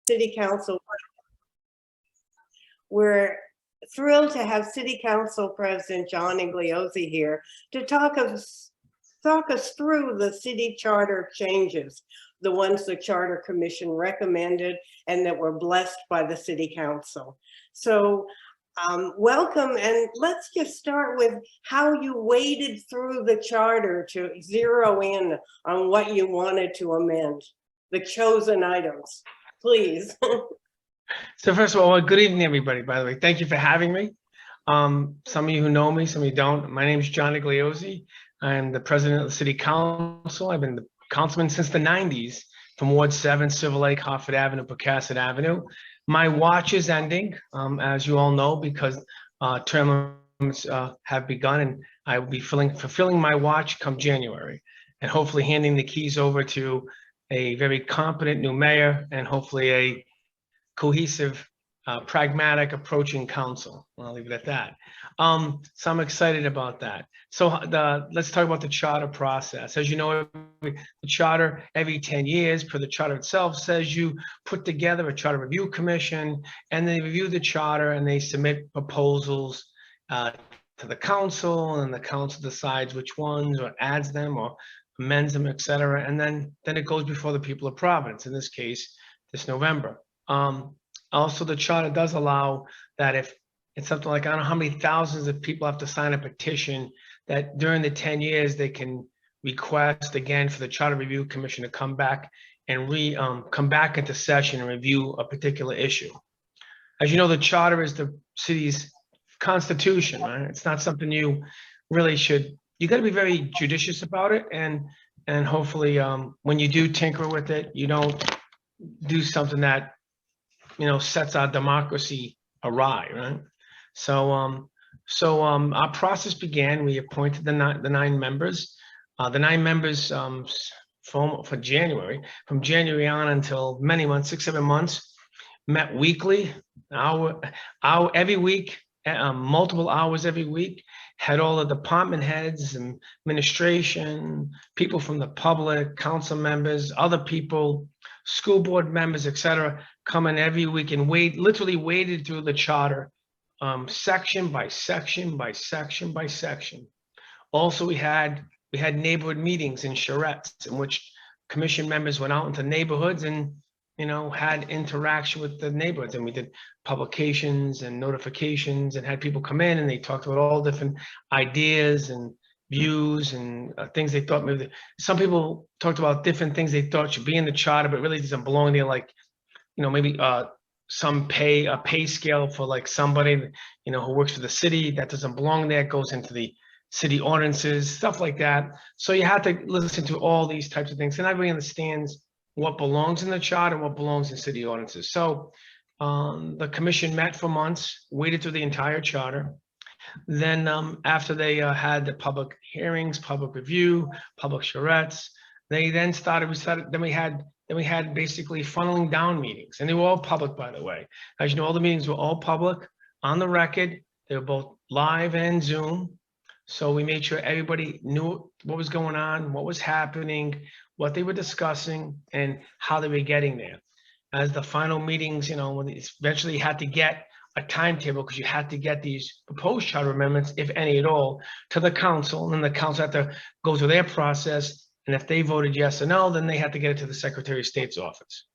City Council. We're thrilled to have City Council President John Igliozzi here to talk us through the city charter changes, the ones the Charter Commission recommended and that were blessed by the City Council. So welcome, and let's just start with how you waded through the charter to zero in on what you wanted to amend, the chosen items, please. So first of all, good evening, everybody, by the way. Thank you for having me. Some of you who know me, some of you don't. My name is John Igliozzi. I'm the president of the City Council. I've been the councilman since the 90s from Ward 7, Silver Lake, Hartford Avenue, Pocasset Avenue. My watch is ending, as you all know, because term limits have begun, and I will be fulfilling my watch come January, and hopefully handing the keys over to a very competent new mayor and hopefully a cohesive, pragmatic approaching council. I'll leave it at that. So I'm excited about that. So let's talk about the charter process. As you know, the charter every 10 years, per the charter itself, says you put together a charter review commission, and they review the charter and they submit proposals to the council, and the council decides which ones or adds them or amends them, etc. And then it goes before the people of Providence, in this case, this November. Also, the charter does allow that if it's something like, I don't know how many thousands of people have to sign a petition, that during the 10 years, they can request again for the Charter Review Commission to come back and come back into session and review a particular issue. As you know, the charter is the city's constitution, right? It's not something you really should, you got to be very judicious about it. And hopefully when you do tinker with it, you don't do something that, sets our democracy awry, right? So our process began. We appointed the nine members. The 9 members for January, from January on until many months, 6-7 months, met weekly, every week, multiple hours every week. Had all the department heads and administration, people from the public, council members, other people, school board members, etc., come in every week and literally waded through the charter, section by section by section by section. Also, we had neighborhood meetings in charrettes in which commission members went out into neighborhoods and had interaction with the neighborhoods, and we did publications and notifications and had people come in and they talked about all different ideas and views and things they thought maybe. Some people talked about different things they thought should be in the charter, but really doesn't belong there, like maybe some pay scale for like somebody who works for the city that doesn't belong there, goes into the city ordinances, stuff like that. So you have to listen to all these types of things, and everybody understands what belongs in the charter and what belongs in city ordinances. So the commission met for months, waded through the entire charter. Then after they had the public hearings, public review, public charrettes, we had basically funneling down meetings, and they were all public, by the way. As you know, all the meetings were all public, on the record. They were both live and Zoom. So we made sure everybody knew what was going on, what was happening, what they were discussing, and how they were getting there. As the final meetings, when they eventually had to get a timetable, because you had to get these proposed charter amendments, if any at all, to the council, and then the council had to go through their process. And if they voted yes or no, then they had to get it to the Secretary of State's office.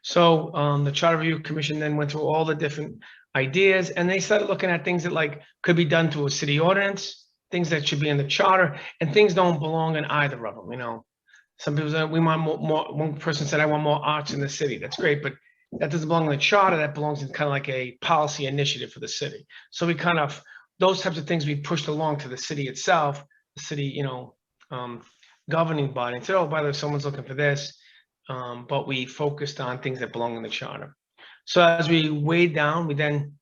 So the Charter Review Commission then went through all the different ideas, and they started looking at things that could be done to a city ordinance, things that should be in the charter, and things don't belong in either of them. Some people say we want more. One person said, I want more arts in the city. That's great, but that doesn't belong in the charter. That belongs in kind of like a policy initiative for the city. So we kind of, those types of things we pushed along to the city itself, the city, governing body, and said, oh, by the way, someone's looking for this. But we focused on things that belong in the charter. So as we weighed down, we then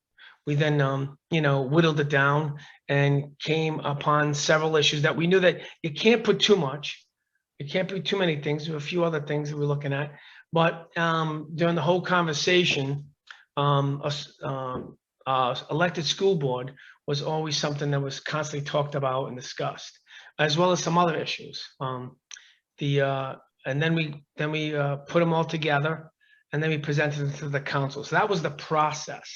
whittled it down and came upon several issues that we knew that you can't put too much. It can't be too many things. There were a few other things that we're looking at. But during the whole conversation, elected school board was always something that was constantly talked about and discussed, as well as some other issues. And then we put them all together and then we presented it to the council. So that was the process.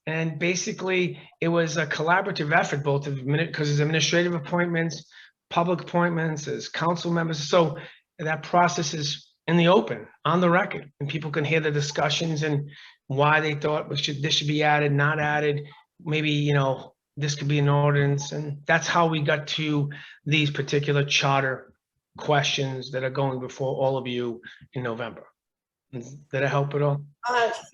And basically, it was a collaborative effort, both of because there's administrative appointments, public appointments, as council members. So that process is in the open, on the record, and people can hear the discussions and why they thought this should be added, not added. Maybe, you know, this could be an ordinance, and that's how we got to these particular charter questions that are going before all of you in November. Did I help at all?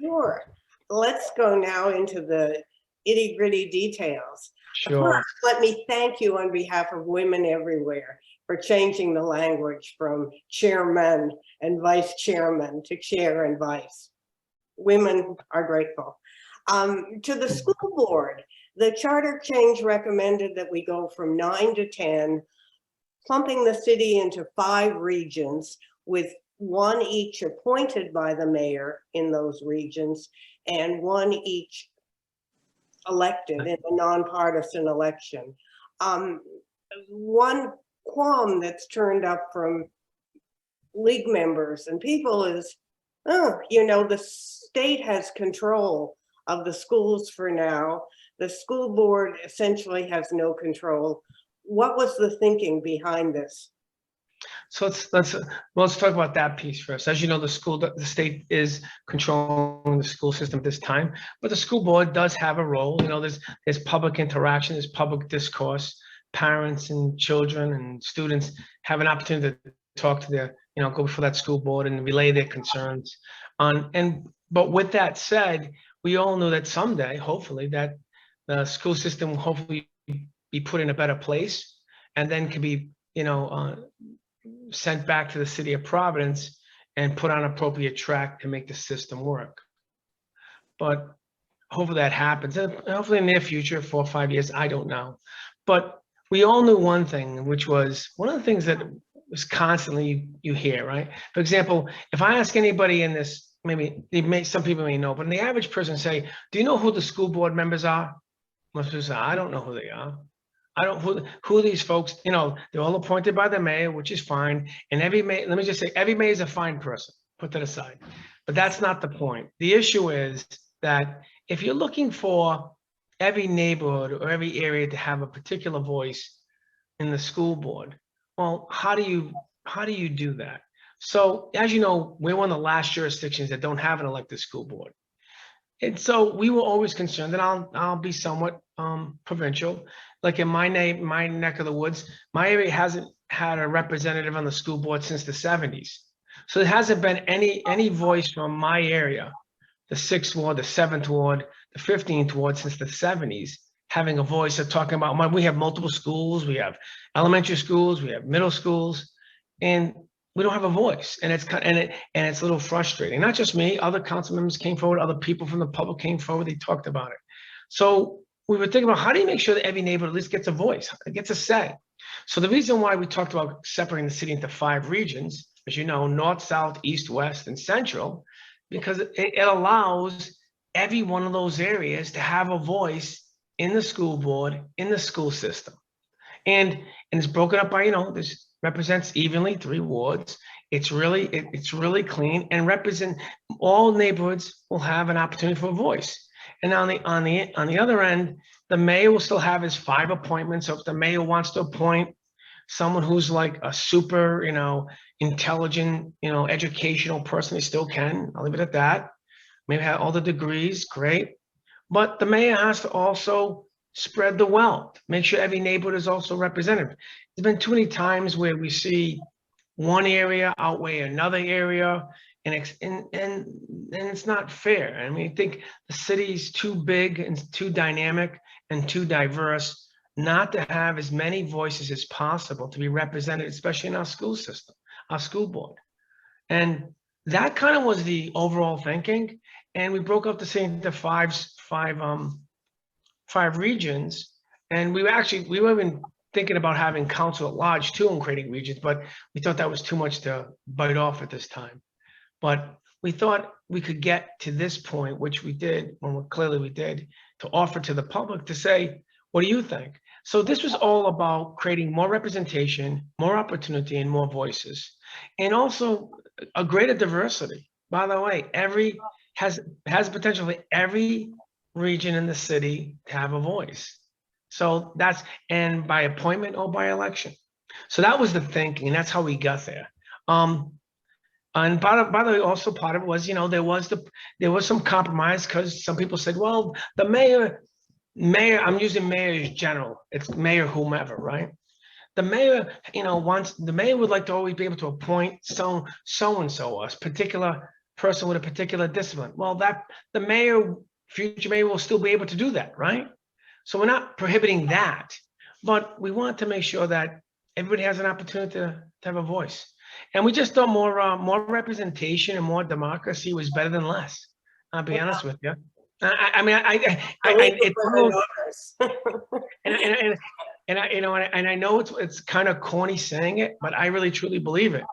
Sure. Let's go now into the itty gritty details. Sure. First, let me thank you on behalf of women everywhere for changing the language from chairman and vice chairman to chair and vice. Women are grateful. To the school board, the charter change recommended that we go from 9 to 10, clumping the city into 5 regions with 1 each appointed by the mayor in those regions and 1 each elected in a nonpartisan election. One qualm that's turned up from league members and people is, oh, you know, the state has control of the schools for now. The school board essentially has no control. What was the thinking behind this? So let's talk about that piece first. As you know, the state is controlling the school system at this time, but the school board does have a role. You know, there's public interaction, there's public discourse. Parents and children and students have an opportunity to talk to their, you know, go before that school board and relay their concerns. But with that said, we all know that someday, hopefully, that the school system will hopefully be put in a better place, and then can be, you know, sent back to the city of Providence and put on appropriate track to make the system work. But hopefully that happens, and hopefully in the near future, 4 or 5 years, I don't know. But we all knew one thing, which was one of the things that was constantly you hear, right? For example, if I ask anybody in this, some people may know, but the average person say, do you know who the school board members are? Most people say, I don't know who they are. I don't, who are these folks? You know, they're all appointed by the mayor, which is fine. And every mayor, let me just say, every mayor is a fine person, put that aside. But that's not the point. The issue is that if you're looking for every neighborhood or every area to have a particular voice in the school board, well, how do you do that? So as you know, we're one of the last jurisdictions that don't have an elected school board. And so we were always concerned, and I'll be somewhat provincial. Like in my neck of the woods, my area hasn't had a representative on the school board since the 70s. So there hasn't been any voice from my area, the 6th ward, the 7th ward, the 15th ward, since the 70s, having a voice of talking about, we have multiple schools, we have elementary schools, we have middle schools, and we don't have a voice. And it's a little frustrating. Not just me, other council members came forward, other people from the public came forward, they talked about it. So we were thinking about, how do you make sure that every neighborhood at least gets a voice, gets a say? So the reason why we talked about separating the city into 5 regions, as you know, north, south, east, west, and central, because it allows every one of those areas to have a voice in the school board, in the school system. And it's broken up by, you know, this represents evenly 3 wards. It's really clean, and represent all neighborhoods will have an opportunity for a voice. And on the other end, the mayor will still have his 5 appointments. So if the mayor wants to appoint someone who's like a super, you know, intelligent, you know, educational person, they still can. I'll leave it at that. Maybe have all the degrees, great. But the mayor has to also spread the wealth, make sure every neighborhood is also represented. There's been too many times where we see one area outweigh another area, and it's not fair. I mean, I think the city's too big and too dynamic and too diverse not to have as many voices as possible to be represented, especially in our school system, our school board. And that kind of was the overall thinking. And we broke up the city into 5 regions. And we were even thinking about having council at large too and creating regions, but we thought that was too much to bite off at this time. But we thought we could get to this point, which we did, clearly we did, to offer to the public to say, what do you think? So this was all about creating more representation, more opportunity, and more voices, and also a greater diversity. by the way, has potential for every region in the city to have a voice. So that's, and by appointment or by election. So that was the thinking, and that's how we got there. And by the way, also part of it was, there was some compromise, because some people said, well, the mayor, I'm using mayor as general, it's mayor whomever, right? The mayor, the mayor would like to always be able to appoint so-and-so, a particular person with a particular discipline. Well, the mayor, future mayor, will still be able to do that, right? So we're not prohibiting that, but we want to make sure that everybody has an opportunity to have a voice. And we just thought more representation and more democracy was better than less. I'll be honest with you. I mean, and I know it's kind of corny saying it, but I really truly believe it.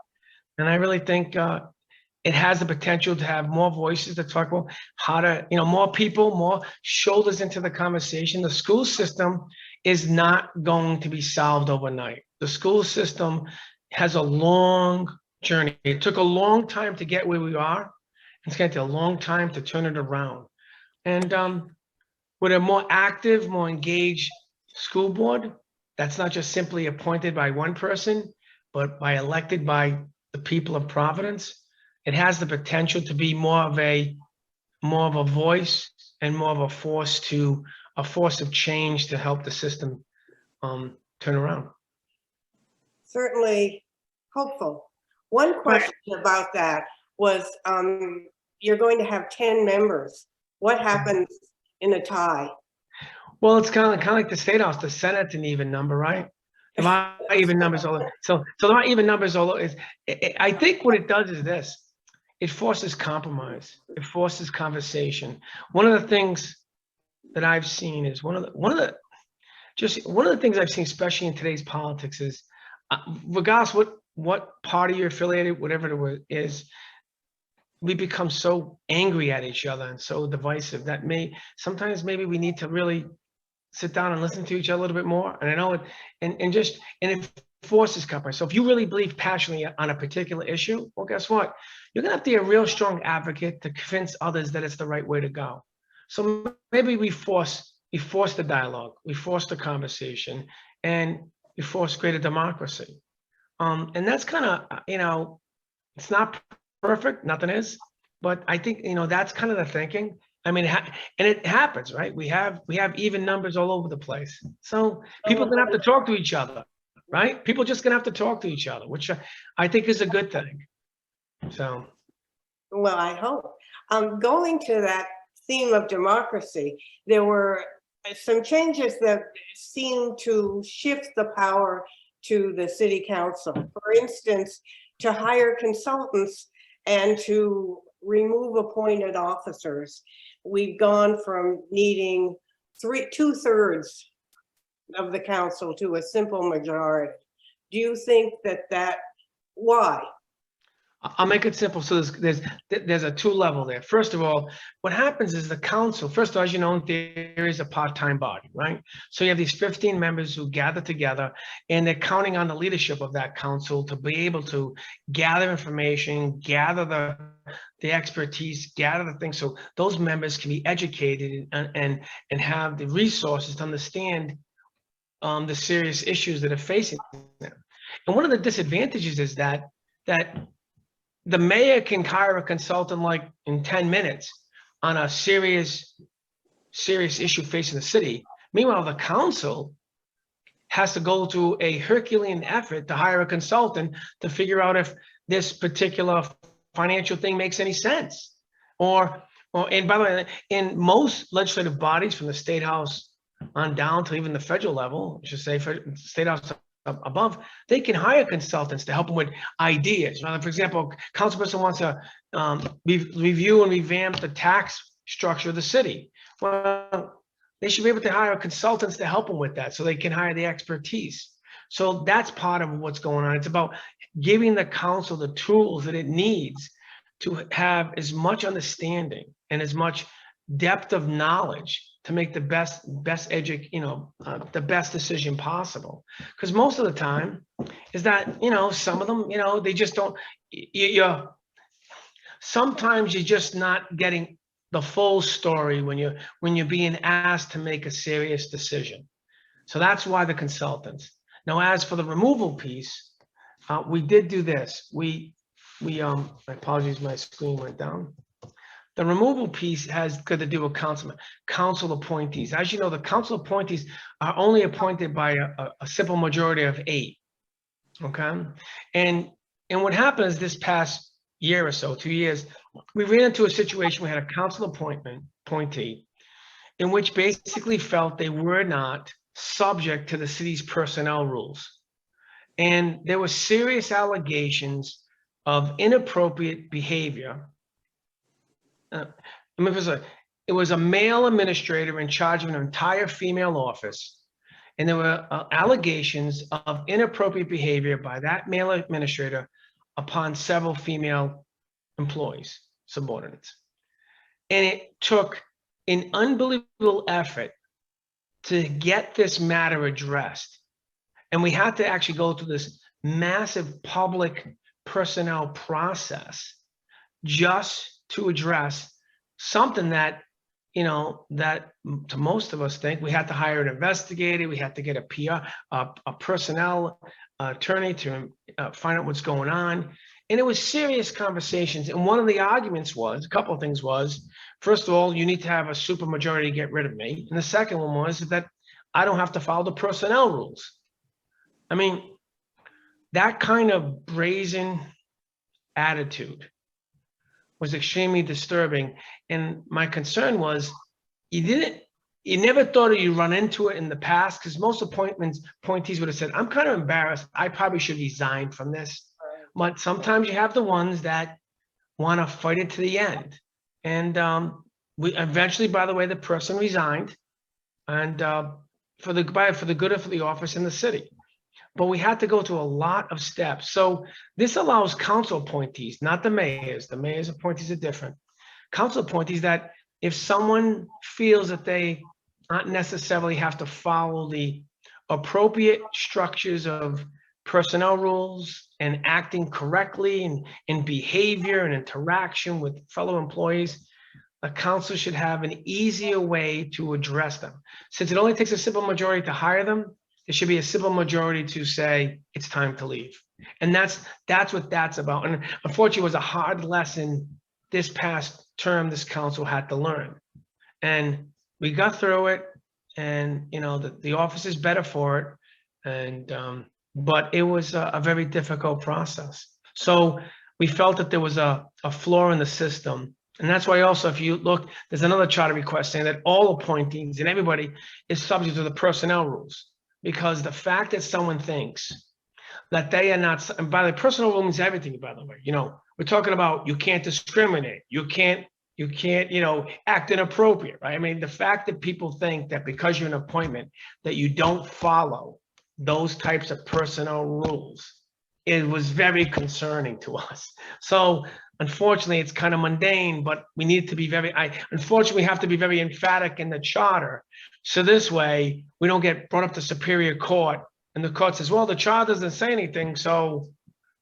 And I really think it has the potential to have more voices to talk about how to, more people, more shoulders into the conversation. The school system is not going to be solved overnight. The school system has a long journey. It took a long time to get where we are. It's going to take a long time to turn it around. And with a more active, more engaged school board, that's not just simply appointed by one person, but elected by the people of Providence, it has the potential to be more of a voice and more of a force of change to help the system turn around. Certainly hopeful. One question about that was, you're going to have 10 members. What happens in a tie? Well, it's kind of like the State House. The Senate's an even number, right? There are even numbers all over. So there are even numbers all over. I think what it does is this: it forces compromise. It forces conversation. One of the things that I've seen is one of the things I've seen, especially in today's politics, is regardless what party you're affiliated, whatever it is, we become so angry at each other and so divisive that sometimes maybe we need to really sit down and listen to each other a little bit more. And I know it, and it forces compromise. So if you really believe passionately on a particular issue, well, guess what? You're gonna have to be a real strong advocate to convince others that it's the right way to go. So maybe we force the dialogue, we force the conversation, and we force greater democracy. And that's kind of, it's not perfect, nothing is, but I think, that's kind of the thinking. I mean, and it happens, right? We have even numbers all over the place. So people are gonna have to talk to each other, right? People just gonna have to talk to each other, which I think is a good thing. So. Well, I hope. Going to that theme of democracy, there were some changes that seem to shift the power to the city council. For instance, to hire consultants and to remove appointed officers. We've gone from needing 2/3 of the council to a simple majority. Do you think why? I'll make it simple. So there's a two-level there. First of all, what happens is the council, first of all, as you know, in theory, is a part-time body, right? So you have these 15 members who gather together, and they're counting on the leadership of that council to be able to gather information, gather the expertise, gather the things, so those members can be educated and have the resources to understand the serious issues that are facing them. And one of the disadvantages is that the mayor can hire a consultant like in 10 minutes on a serious issue facing the city. Meanwhile, the council has to go through a Herculean effort to hire a consultant to figure out if this particular financial thing makes any sense. And by the way, in most legislative bodies, from the State House on down to even the federal level, I should say, State House above, they can hire consultants to help them with ideas. For example, a councilperson wants to review and revamp the tax structure of the city. Well, they should be able to hire consultants to help them with that, so they can hire the expertise. So that's part of what's going on. It's about giving the council the tools that it needs to have as much understanding and as much depth of knowledge to make the best the best decision possible. Because most of the time is that, some of them, they just don't, sometimes you're just not getting the full story when you're being asked to make a serious decision. So that's why the consultants. Now, as for the removal piece, we did do this. My apologies, my screen went down. The removal piece has got to do with council appointees. As you know, the council appointees are only appointed by a simple majority of 8. Okay, and what happened is this past year or so, 2 years, we ran into a situation. We had a council appointee in which basically felt they were not subject to the city's personnel rules, and there were serious allegations of inappropriate behavior. It was a male administrator in charge of an entire female office, and there were allegations of inappropriate behavior by that male administrator upon several female employees, subordinates. And it took an unbelievable effort to get this matter addressed. And we had to actually go through this massive public personnel process just to address something that, that to most of us think we had to hire an investigator, we had to get a PR, a personnel attorney to find out what's going on. And it was serious conversations. And one of the arguments was, a couple of things was, first of all, you need to have a supermajority to get rid of me. And the second one was that I don't have to follow the personnel rules. I mean, that kind of brazen attitude was extremely disturbing. And my concern was, you never thought you'd run into it in the past, because most appointees would have said, I'm kind of embarrassed. I probably should resign from this. But sometimes you have the ones that want to fight it to the end. And we eventually, by the way, the person resigned, and for the good of the office in the city. But we had to go through a lot of steps. So this allows council appointees, not the mayors. The mayor's appointees are different. Council appointees, that if someone feels that they not necessarily have to follow the appropriate structures of personnel rules and acting correctly and in behavior and interaction with fellow employees, a council should have an easier way to address them. Since it only takes a simple majority to hire them, there should be a simple majority to say it's time to leave. And that's what that's about. And unfortunately, it was a hard lesson this past term this council had to learn. And we got through it, and the office is better for it. And but it was a very difficult process. So we felt that there was a flaw in the system. And that's why also, if you look, there's another charter request saying that all appointees and everybody is subject to the personnel rules. Because the fact that someone thinks that they are not, and by the way, personnel rule means everything, by the way, we're talking about, you can't discriminate, you can't, act inappropriate, right? I mean, the fact that people think that because you're an appointment that you don't follow those types of personnel rules, it was very concerning to us. So unfortunately, it's kind of mundane, but we need to be unfortunately, we have to be very emphatic in the charter. So this way, we don't get brought up to Superior Court, and the court says, well, the charter doesn't say anything. So,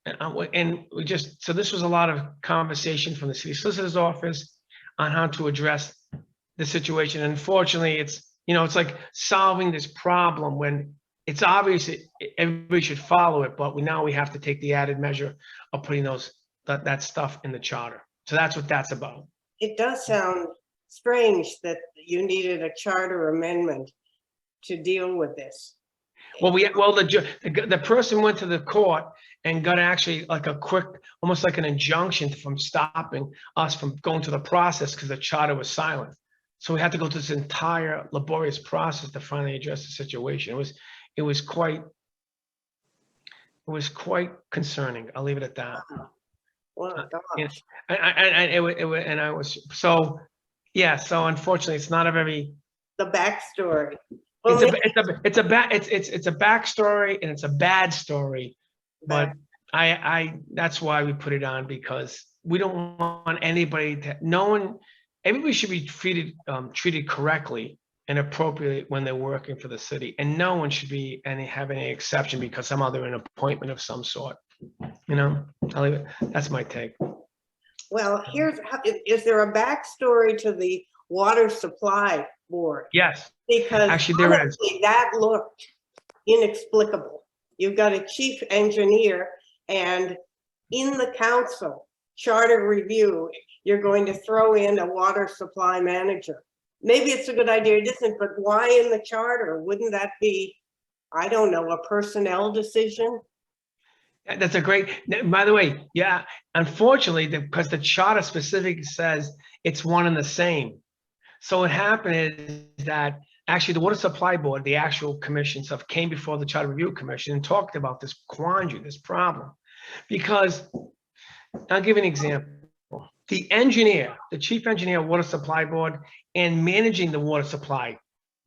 so this was a lot of conversation from the city solicitor's office on how to address the situation. Unfortunately, it's like solving this problem when it's obvious everybody should follow it, but now we have to take the added measure of putting that stuff in the charter. So that's what that's about. It does sound strange that you needed a charter amendment to deal with this. Well, the person went to the court and got actually like a quick, almost like an injunction from stopping us from going through the process because the charter was silent. So we had to go through this entire laborious process to finally address the situation. It was quite concerning. I'll leave it at that. Well, gosh. So unfortunately, it's not a very. The backstory. It's a backstory, and it's a bad story, but that's why we put it on, because we don't want anybody everybody should be treated correctly and appropriately when they're working for the city, and no one should be have any exception because somehow they're an appointment of some sort. I'll leave it. That's my take. Well, is there a backstory to the water supply board? Yes, Because actually there is. honestly, that looked inexplicable. You've got a chief engineer, and in the council charter review, you're going to throw in a water supply manager. Maybe it's a good idea, it isn't, but why in the charter? Wouldn't that be, I don't know, a personnel decision? That's a great, by the way, yeah, unfortunately, because the charter specifically says it's one and the same. So what happened is that actually the Water Supply Board, the actual commission stuff, came before the Charter Review Commission and talked about this quandary, this problem. Because I'll give you an example. The engineer, the chief engineer of Water Supply Board, and managing the water supply,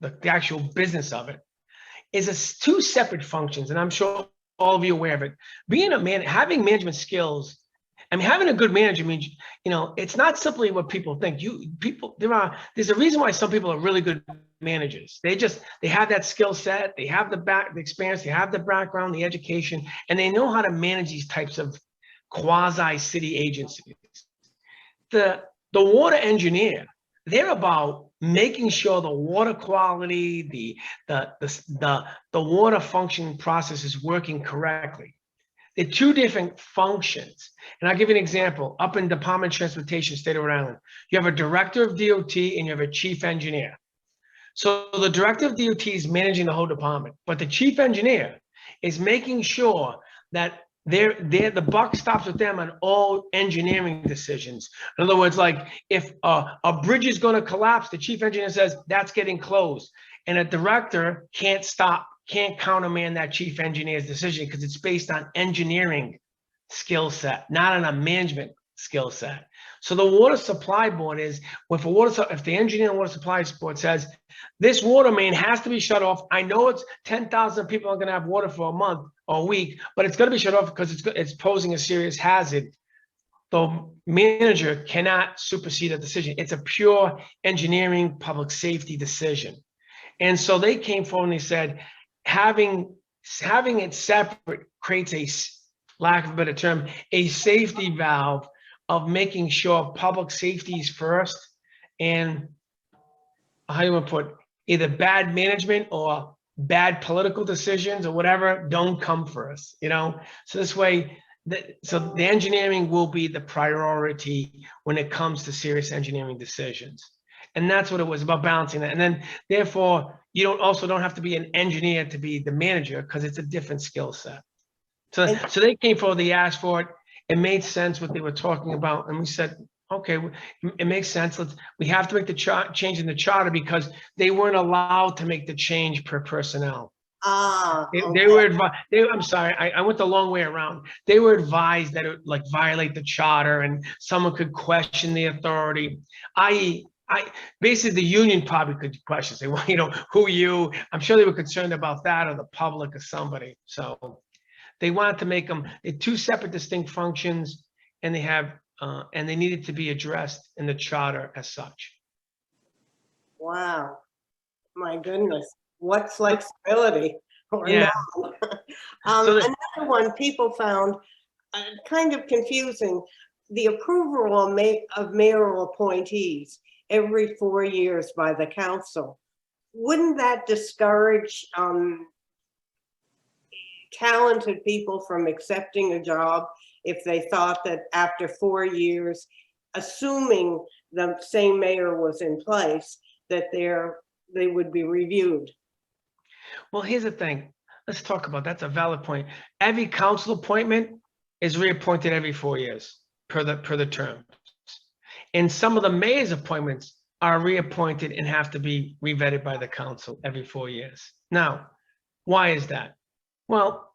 the actual business of it, is two separate functions. And I'm sure all of you are aware of it. Being a man, having management skills, I mean, having a good manager means, it's not simply what people think. There's a reason why some people are really good managers. They have that skill set, they have the experience, they have the background, the education, and they know how to manage these types of quasi city agencies. The water engineer, they're about making sure the water quality, the water function process is working correctly. They're two different functions. And I'll give you an example. Up in Department of Transportation, State of Rhode Island, you have a director of DOT and you have a chief engineer. So the director of DOT is managing the whole department, but the chief engineer is making sure that the buck stops with them on all engineering decisions. In other words, like if a bridge is going to collapse, the chief engineer says that's getting closed, and a director can't countermand that chief engineer's decision because it's based on engineering skill set, not on a management skill set. So the Water Supply Board is, if the engineer and Water Supply Board says this water main has to be shut off, I know it's 10,000 people are going to have water for a month or a week, but it's going to be shut off because it's posing a serious hazard. The manager cannot supersede a decision. It's a pure engineering public safety decision. And so they came forward and they said, having it separate creates a, lack of a better term, a safety valve of making sure public safety is first, and how you want to put, either bad management or bad political decisions or whatever don't come first, So this way, so the engineering will be the priority when it comes to serious engineering decisions. And that's what it was about, balancing that. And then therefore, you don't have to be an engineer to be the manager because it's a different skill set. So they came forward, they asked for it. It made sense what they were talking about. And we said, okay, it makes sense. We have to make the change in the charter because they weren't allowed to make the change per personnel. Okay. They were advised. I'm sorry, I went the long way around. They were advised that it would violate the charter and someone could question the authority. Basically the union probably could question, say, well, who are you? I'm sure they were concerned about that, or the public or somebody. So they wanted to make them two separate distinct functions, and they needed to be addressed in the charter as such. Wow, my goodness, what flexibility or yeah. Another one people found kind of confusing, the approval of mayoral appointees every 4 years by the council. Wouldn't that discourage talented people from accepting a job if they thought that after 4 years, assuming the same mayor was in place, that they would be reviewed? Well, here's the thing. Let's talk about that's a valid point. Every council appointment is reappointed every 4 years per the term. And some of the mayor's appointments are reappointed and have to be revetted by the council every 4 years. Now, why is that? Well,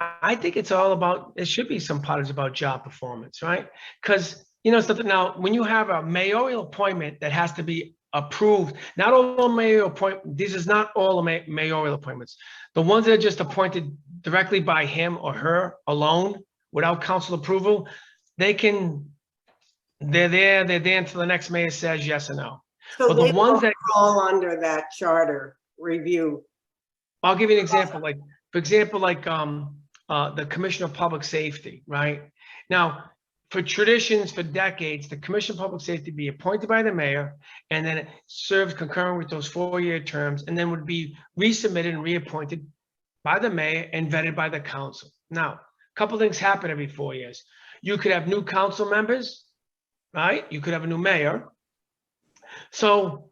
I think it's all about, it should be some part is about job performance, right? Because, something now, when you have a mayoral appointment that has to be approved, not all mayoral appointments, this is not all mayoral appointments. The ones that are just appointed directly by him or her alone without council approval, they're there until the next mayor says yes or no. So but they the ones that fall under that charter review. I'll give you an example. For example, the Commissioner of Public Safety, right? Now, for traditions for decades, the Commission of Public Safety be appointed by the mayor and then it served concurrent with those 4-year terms and then would be resubmitted and reappointed by the mayor and vetted by the council. Now, a couple things happen every 4 years. You could have new council members, right? You could have a new mayor. So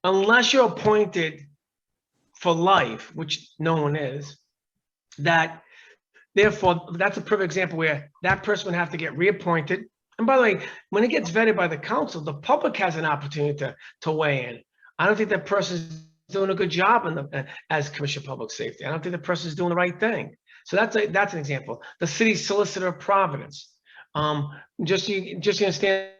unless you're appointed for life, which no one is, therefore, that's a perfect example where that person would have to get reappointed. And by the way, when it gets vetted by the council, the public has an opportunity to weigh in. I don't think that person's doing a good job as Commissioner of Public Safety. I don't think the person's doing the right thing. So that's an example. The city solicitor of Providence. Just so you understand,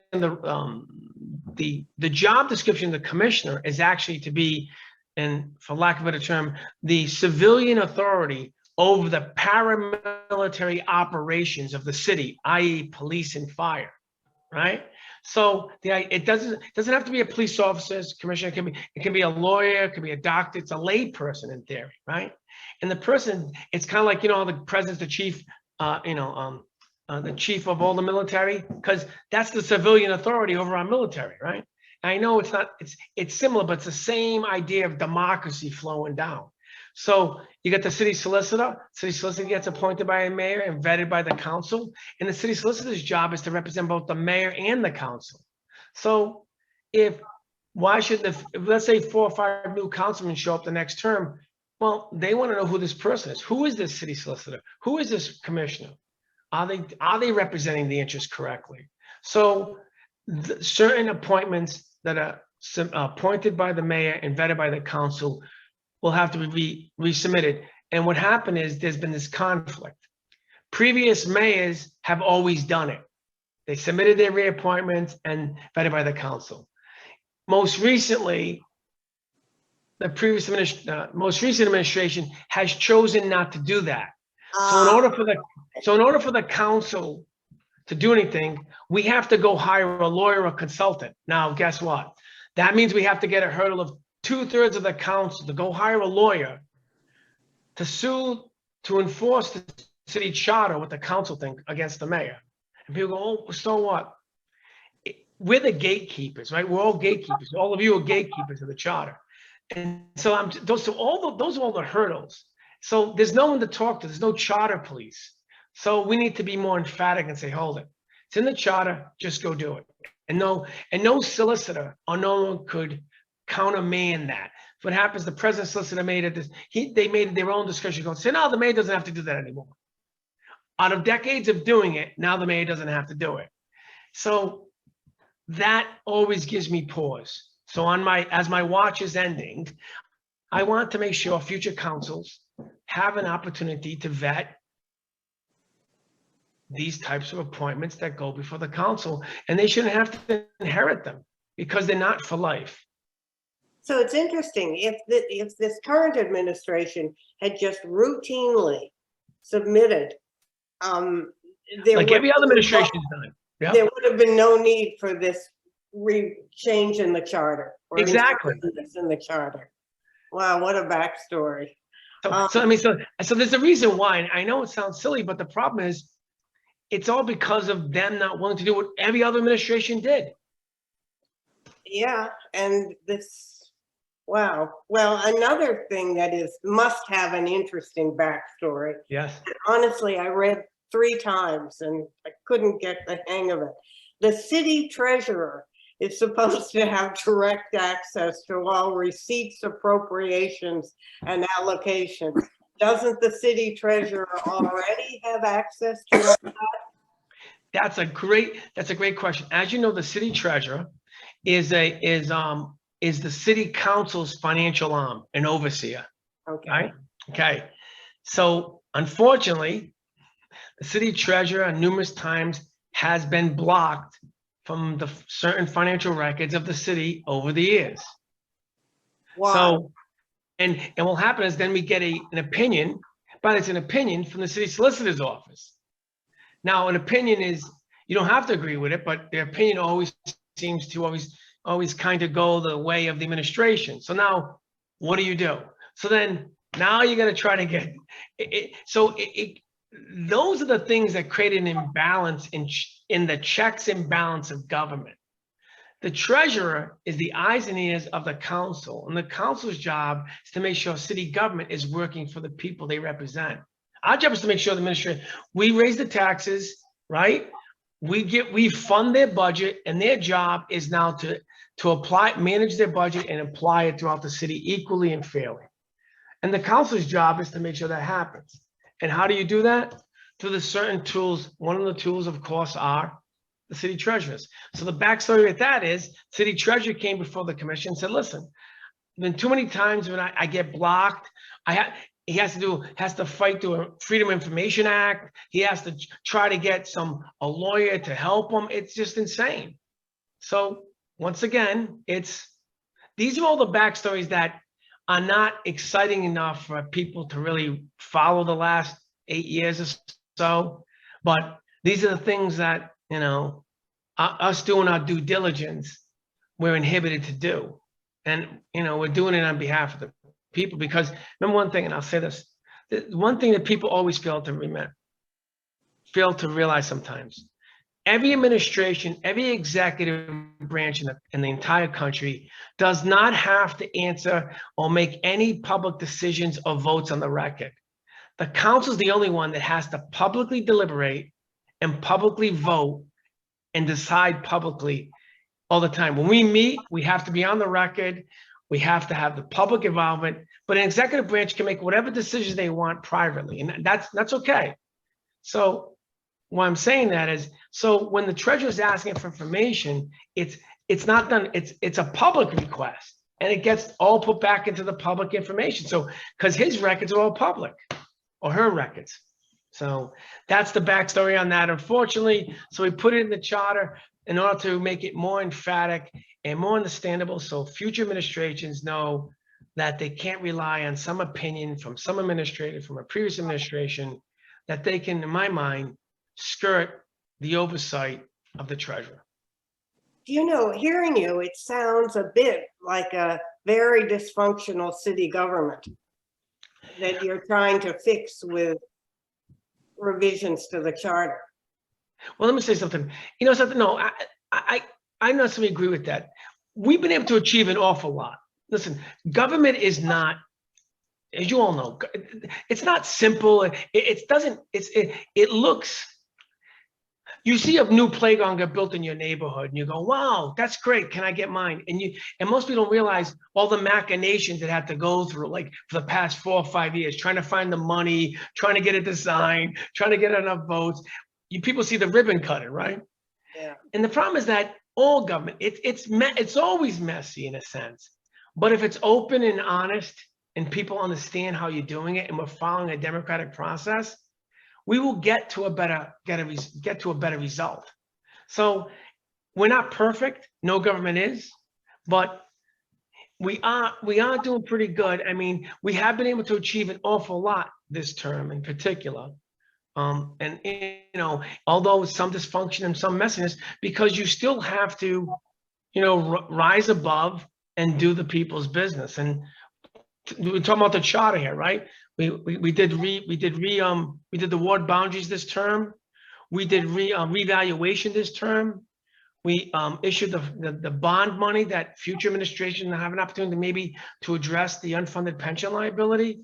the job description of the commissioner is actually to be, and for lack of a better term, the civilian authority over the paramilitary operations of the city, i.e. police and fire, right? So it doesn't have to be a police officer, commissioner. It can be a lawyer, it can be a doctor. It's a lay person in theory, right? And the person, it's kind of like, the president's the chief, the chief of all the military, because that's the civilian authority over our military, right? I know it's similar, but it's the same idea of democracy flowing down. So you get the city solicitor. City solicitor gets appointed by a mayor and vetted by the council. And the city solicitor's job is to represent both the mayor and the council. So why should let's say 4 or 5 new councilmen show up the next term? Well, they want to know who this person is. Who is this city solicitor? Who is this commissioner? Are they representing the interest correctly? So certain appointments that are appointed by the mayor and vetted by the council will have to be resubmitted. And what happened is there's been this conflict. Previous mayors have always done it. They submitted their reappointments and vetted by the council. Most recently, the most recent administration has chosen not to do that. So in order for the council to do anything, we have to go hire a lawyer or consultant. Now, guess what? That means we have to get a hurdle of 2/3 of the council to go hire a lawyer to sue, to enforce the city charter, what the council think, against the mayor. And people go, oh, so what? We're the gatekeepers, right? We're all gatekeepers. All of you are gatekeepers of the charter. And so those are all the hurdles. So there's no one to talk to. There's no charter police. So we need to be more emphatic and say, hold it. It's in the charter, just go do it. And no solicitor or no one could countermand that. What happens, the president solicitor made it, they made it their own discussion, go say, no, the mayor doesn't have to do that anymore. Out of decades of doing it, now the mayor doesn't have to do it. So that always gives me pause. So as my watch is ending, I want to make sure future councils have an opportunity to vet these types of appointments that go before the council, and they shouldn't have to inherit them because they're not for life. So it's interesting, if this current administration had just routinely submitted, like every other administration's done. Yeah. There would have been no need for this change in the charter. Exactly. In the charter. Wow, what a backstory. So there's a reason why, and I know it sounds silly, but the problem is it's all because of them not willing to do what every other administration did. Yeah, and wow. Well, another thing that must have an interesting backstory. Yes. Honestly, I read 3 times and I couldn't get the hang of it. The city treasurer is supposed to have direct access to all receipts, appropriations, and allocations. Doesn't the city treasurer already have access to all that? That's a great question. As you know, the city treasurer is the city council's financial arm and overseer. Okay. Right? Okay. So unfortunately, the city treasurer numerous times has been blocked from the certain financial records of the city over the years. Wow. So, and what will happen is then we get an opinion, but it's an opinion from the city solicitor's office. Now, an opinion is, you don't have to agree with it, but the opinion always seems to always kind of go the way of the administration. So now, what do you do? So then now you got to try to get it. So those are the things that create an imbalance in the checks and balance of government. The treasurer is the eyes and ears of the council, and the council's job is to make sure city government is working for the people they represent. Our job is to make sure the administration, we raise the taxes, right? We fund their budget, and their job is now to manage their budget and apply it throughout the city equally and fairly. And the council's job is to make sure that happens. And how do you do that? Through the certain tools. One of the tools, of course, are the city treasurers. So the backstory with that is, city treasurer came before the commission and said, listen, been too many times when I get blocked. He has to fight through a Freedom of Information Act. He has to try to get a lawyer to help him. It's just insane. So once again, these are all the backstories that are not exciting enough for people to really follow the last 8 years or so. But these are the things that, us doing our due diligence, we're inhibited to do. And, we're doing it on behalf of the people, because remember one thing, and I'll say this, one thing that people always fail to realize sometimes. Every administration, every executive branch in the entire country does not have to answer or make any public decisions or votes on the record. The council is the only one that has to publicly deliberate and publicly vote and decide publicly all the time. When we meet, we have to be on the record. We have to have the public involvement, but an executive branch can make whatever decisions they want privately, and that's okay. So why I'm saying that is, so when the treasurer is asking for information, it's not done. It's a public request, and it gets all put back into the public information. So because his records are all public, or her records. So that's the backstory on that, unfortunately. So we put it in the charter in order to make it more emphatic and more understandable, so future administrations know that they can't rely on some opinion from some administrator from a previous administration, that they can, in my mind, skirt the oversight of the treasurer. Hearing you, it sounds a bit like a very dysfunctional city government that you're trying to fix with revisions to the charter. Well, let me say something. No, I not necessarily agree with that. We've been able to achieve an awful lot. Listen, government is not, as you all know, it's not simple. It looks, you see a new playground get built in your neighborhood and you go, wow, that's great. Can I get mine? And most people don't realize all the machinations that had to go through, like for the past 4 or 5 years, trying to find the money, trying to get it designed, trying to get enough votes. People see the ribbon cutting, right? Yeah. And the problem is that all government, it's always messy in a sense. But if it's open and honest and people understand how you're doing it and we're following a democratic process, we will get to a better result. So we're not perfect. No government is, but we are doing pretty good. I mean, we have been able to achieve an awful lot this term in particular. And although some dysfunction and some messiness, because you still have to, rise above and do the people's business. And we're talking about the charter here, right? We did the ward boundaries this term. We did revaluation this term. We issued the bond money that future administration have an opportunity maybe to address the unfunded pension liability.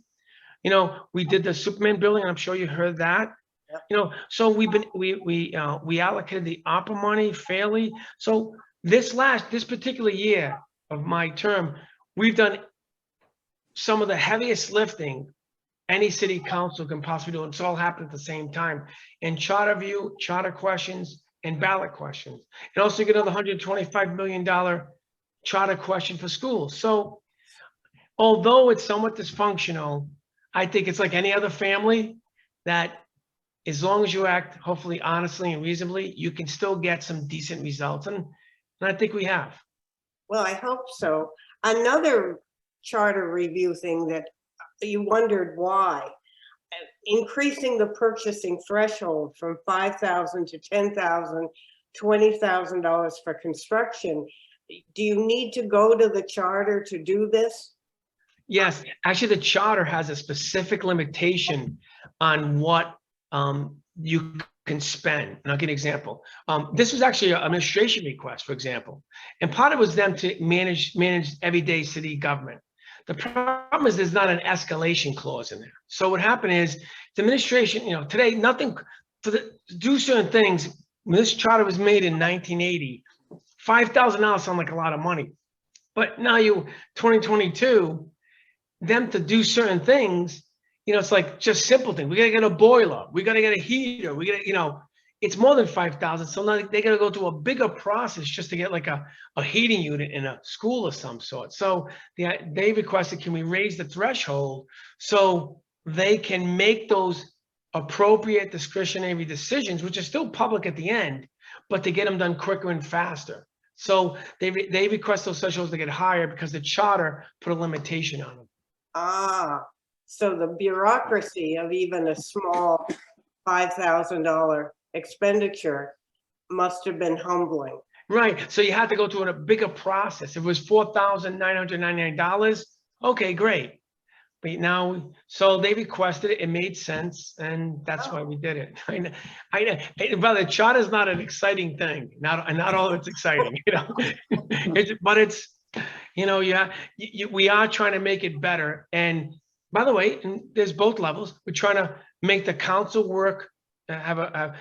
We did the Superman building, and I'm sure you heard that. So we allocated the ARPA money fairly. So this particular year of my term, we've done some of the heaviest lifting any city council can possibly do. It's all happened at the same time. And charter review, charter questions, and ballot questions. And also get another $125 million charter question for schools. So although it's somewhat dysfunctional, I think it's like any other family that as long as you act hopefully honestly and reasonably, you can still get some decent results. And I think we have. Well, I hope so. Another charter review thing that you wondered why, increasing the purchasing threshold from $5,000 to $10,000, $20,000 for construction. Do you need to go to the charter to do this? Yes, actually the charter has a specific limitation on what you can spend. And I'll give you an example. This was actually an administration request, for example, and part of it was them to manage everyday city government. The problem is there's not an escalation clause in there. So what happened is the administration, today, nothing to do certain things. When this charter was made in 1980, $5,000 sound like a lot of money. But now 2022, them to do certain things, it's like just simple things. We got to get a boiler. We got to get a heater. We got to, it's more than 5,000. So now they got to go through a bigger process just to get like a heating unit in a school of some sort. So they requested, can we raise the threshold so they can make those appropriate discretionary decisions, which are still public at the end, but to get them done quicker and faster. So they request those thresholds to get higher because the charter put a limitation on them. So the bureaucracy of even a small $5,000 expenditure must have been humbling. Right. So you had to go through a bigger process. If it was $4,999, okay, great. But now, so they requested it. It made sense, and that's why we did it. But the charter is not an exciting thing. Not all of it's exciting, but it's, we are trying to make it better. And by the way, there's both levels. We're trying to make the council work, have a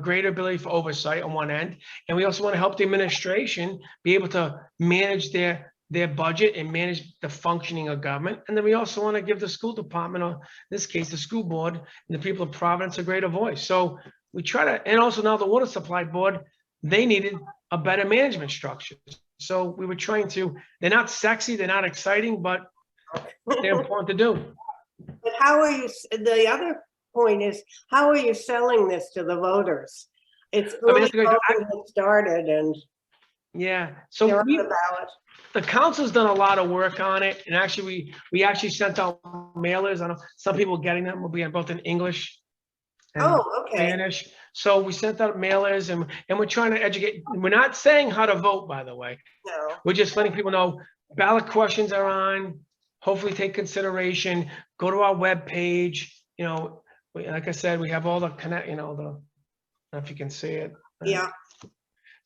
greater ability for oversight on one end, and we also want to help the administration be able to manage their budget and manage the functioning of government. And then we also want to give the school department, or in this case, the school board and the people of Providence, a greater voice. So we try to, and also now the water supply board, they needed a better management structure. So we were trying to, they're not sexy, they're not exciting, but they're important to do. But how are you, the other point is, how are you selling this to the voters? It's early started and yeah, so they're on the ballot. The council's done a lot of work on it, and actually we actually sent out mailers. I know some people getting them will be both in English and Spanish. So we sent out mailers, and we're trying to educate. We're not saying how to vote, by the way. No. We're just letting people know ballot questions are on. Hopefully, take consideration. Go to our webpage. Like I said, we have all the connect. I don't know if you can see it. Yeah.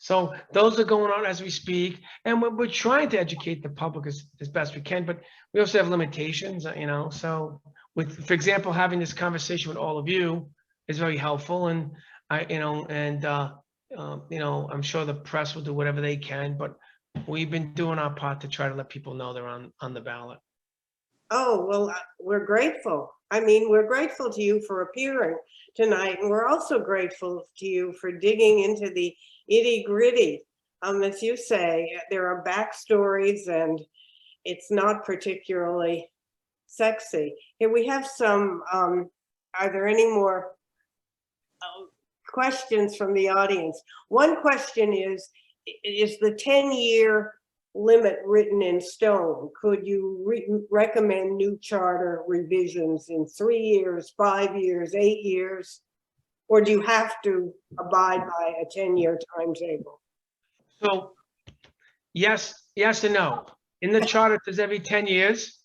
So those are going on as we speak, and we're trying to educate the public as best we can, but we also have limitations, so for example, having this conversation with all of you is very helpful, and I'm sure the press will do whatever they can, but we've been doing our part to try to let people know they're on the ballot. Oh, well, we're grateful. We're grateful to you for appearing tonight, and we're also grateful to you for digging into the itty-gritty. As you say, there are backstories, and it's not particularly sexy. Here we have some, are there any more questions from the audience? One question is the 10-year limit written in stone? Could you recommend new charter revisions in 3 years, 5 years, 8 years? Or do you have to abide by a 10-year timetable? So yes and no. In the charter, it says every 10 years.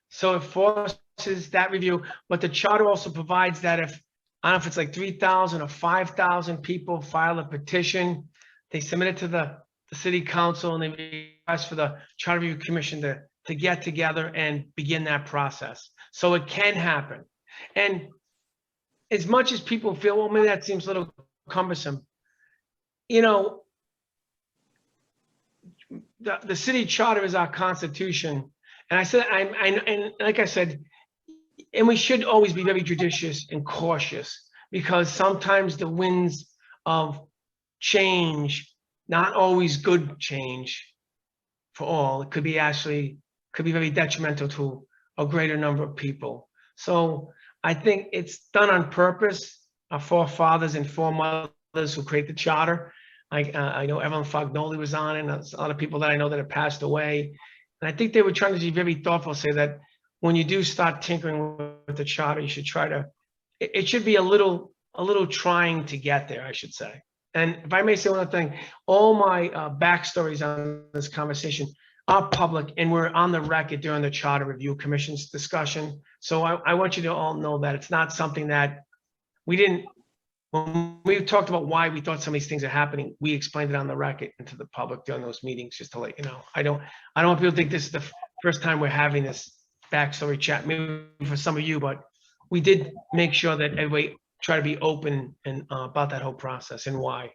So it forces that review. But the charter also provides that if, I don't know if it's like 3,000 or 5,000 people file a petition, they submit it to the city council, and they request for the Charter Review Commission to get together and begin that process. So it can happen. And as much as people feel, well, maybe that seems a little cumbersome, the city charter is our constitution. And I said, and like I said, and we should always be very judicious and cautious, because sometimes the winds of change, not always good change for all, it could be very detrimental to a greater number of people. So I think it's done on purpose. Our forefathers and foremothers who created the charter. I know Evelyn Fognoli was on it, and there's a lot of people that I know that have passed away. And I think they were trying to be very thoughtful, say that when you do start tinkering with the charter, you should try to, it should be a little trying to get there, I should say. And if I may say one other thing, all my backstories on this conversation are public, and we're on the record during the Charter Review Commission's discussion. So I want you to all know that it's not something that we didn't, when we talked about why we thought some of these things are happening, we explained it on the record and to the public during those meetings, just to let you know. I don't want people to think this is the first time we're having this backstory chat, maybe for some of you, but we did make sure that everybody try to be open and about that whole process and why.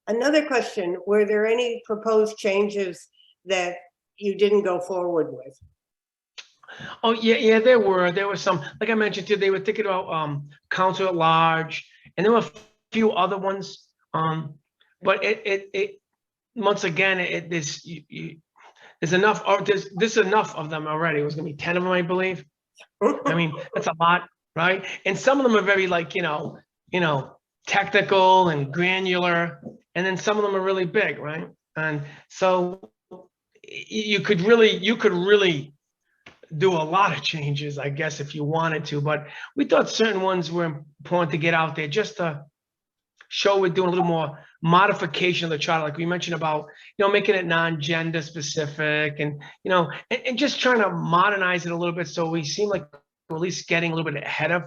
Another question, were there any proposed changes that you didn't go forward with? Oh, yeah, there were some, like I mentioned too, they were thinking about council at large, and there were a few other ones. But it once again, there's enough, or there's enough of them already. It was gonna be 10 of them, I believe. I mean, that's a lot, right? And some of them are very like, technical and granular, and then some of them are really big, right? And so you could really do a lot of changes, I guess, if you wanted to, but we thought certain ones were important to get out there just to show we're doing a little more modification of the charter, like we mentioned about, making it non-gender specific and, and just trying to modernize it a little bit. So we seem like we're at least getting a little bit ahead of,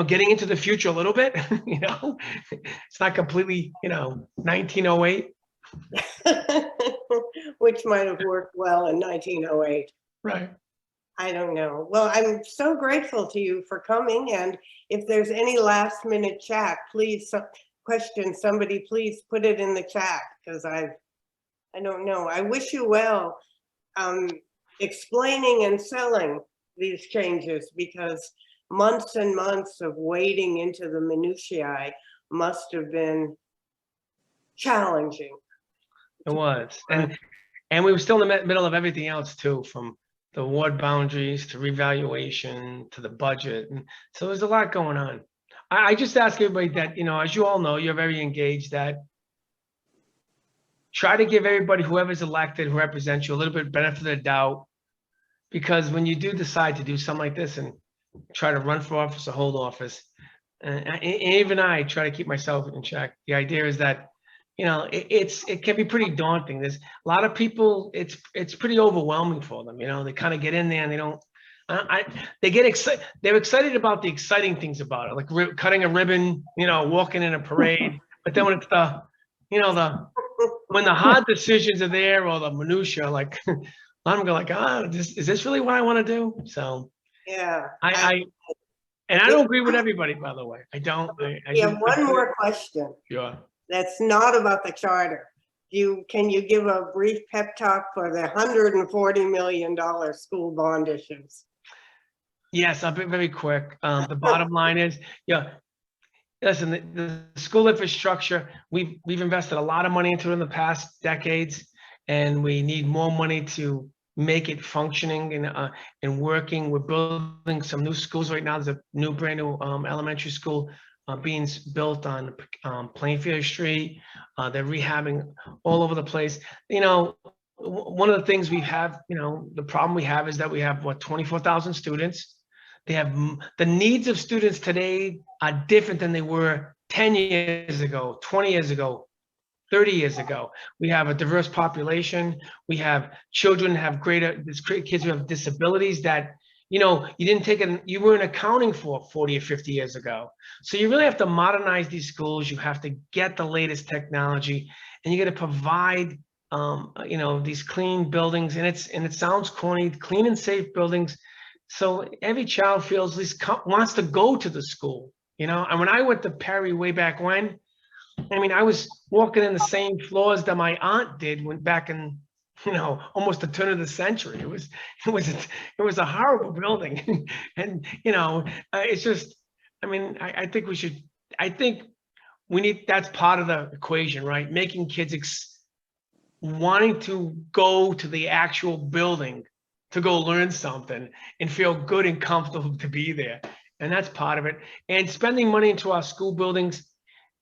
getting into the future a little bit, it's not completely, 1908. Which might have worked well in 1908. Right. I don't know. Well, I'm so grateful to you for coming. And if there's any last minute chat, please, somebody please put it in the chat, because I don't know. I wish you well explaining and selling these changes, because months and months of wading into the minutiae must have been challenging. It was. And we were still in the middle of everything else too, from the ward boundaries to revaluation to the budget. And so there's a lot going on. I just ask everybody that, as you all know, you're very engaged, that try to give everybody, whoever's elected, who represents you, a little bit benefit of the doubt. Because when you do decide to do something like this and try to run for office or hold office, and even I try to keep myself in check. The idea is that, it can be pretty daunting. There's a lot of people, it's pretty overwhelming for them. They kind of get in there and they don't, they get excited. They're excited about the exciting things about it, like cutting a ribbon, walking in a parade. But then when it's when the hard decisions are there, or the minutia, like I'm going like, is this really what I want to do? So yeah, I don't agree with everybody, by the way. I don't. One more question. Sure. That's not about the charter. Can you give a brief pep talk for the $140 million school bond issues? Yes, I'll be very quick. The bottom line is, listen, the school infrastructure, we've invested a lot of money into it in the past decades, and we need more money to make it functioning and working. We're building some new schools right now. There's a new brand new elementary school being built on Plainfield Street. They're rehabbing all over the place. One of the things we have, the problem we have is that we have 24,000 students. They have the needs of students today are different than they were 10 years ago, 20 years ago, 30 years ago. We have a diverse population. We have children have kids who have disabilities that, you weren't accounting for 40 or 50 years ago. So you really have to modernize these schools. You have to get the latest technology, and you got to provide, these clean buildings. And it sounds corny, clean and safe buildings. So every child feels, at least wants to go to the school, And when I went to Perry way back when, I was walking in the same floors that my aunt did back in, almost the turn of the century. It was a horrible building. And, it's just, I think we need, that's part of the equation, right? Making kids wanting to go to the actual building to go learn something and feel good and comfortable to be there. And that's part of it. And spending money into our school buildings,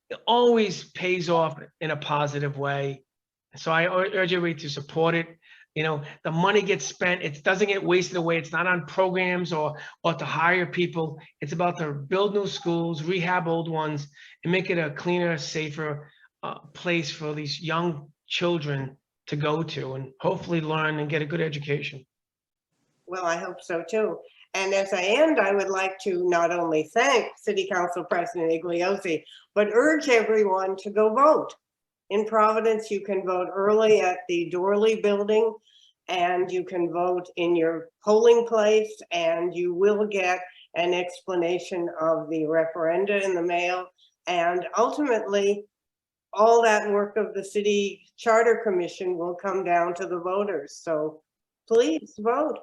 it always pays off in a positive way. So I urge everybody to support it. The money gets spent, it doesn't get wasted away. It's not on programs or to hire people. It's about to build new schools, rehab old ones, and make it a cleaner, safer place for these young children to go to and hopefully learn and get a good education. Well, I hope so too. And as I end, I would like to not only thank City Council President Igliozzi, but urge everyone to go vote. In Providence, you can vote early at the Dorley building, and you can vote in your polling place, and you will get an explanation of the referenda in the mail. And ultimately, all that work of the City Charter Commission will come down to the voters. So please vote.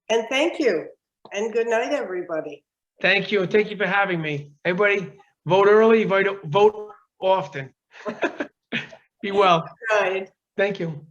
And thank you. And good night, everybody. Thank you. Thank you for having me. Everybody, vote early, vote often. Be well. Good night. Thank you.